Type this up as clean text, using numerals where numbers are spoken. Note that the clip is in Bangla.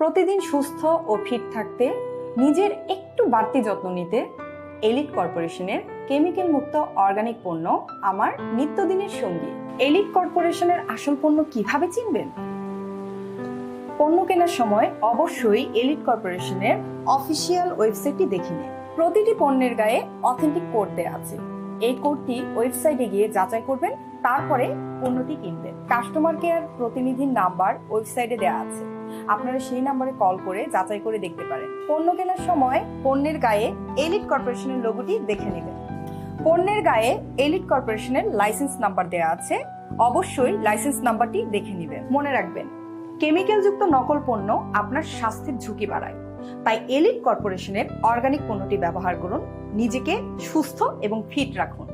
প্রতিদিন সুস্থ ও ফিট থাকতে নিজের একটু বাড়তি যত্ন নিতে এলিট কর্পোরেশনের কেমিক্যাল মুক্ত অর্গানিক পণ্য আমার নিত্যদিনের সঙ্গী। এলিট কর্পোরেশনের আসল পণ্য কিভাবে চিনবেন? পণ্য কেনার সময় অবশ্যই এলিট কর্পোরেশনের অফিসিয়াল ওয়েবসাইটটি দেখে নিন। প্রতিটি পণ্যের গায়ে অথেন্টিক কোড দেওয়া আছে। এই কোডটি ওয়েবসাইটে গিয়ে যাচাই করবেন, তারপরে পণ্যটি কিনবেন। কাস্টমার কেয়ার প্রতিনিধির নাম্বার ওয়েবসাইটে দেওয়া আছে, আপনারা সেই নাম্বারে কল করে যাচাই করে দেখতে পারেন। পণ্য কেনার সময় পণ্যের গায়ে এলিট কর্পোরেশনের লোগোটি দেখে নেবেন। পণ্যের গায়ে এলিট কর্পোরেশনের লাইসেন্স নাম্বার দেওয়া আছে, অবশ্যই লাইসেন্স নাম্বারটি দেখে নেবেন। মনে রাখবেন, কেমিক্যাল যুক্ত নকল পণ্য আপনার স্বাস্থ্যের ঝুঁকি বাড়ায়। তাই এলিট কর্পোরেশনের অর্গানিক পণ্যটি ব্যবহার করুন, নিজেকে সুস্থ এবং ফিট রাখুন।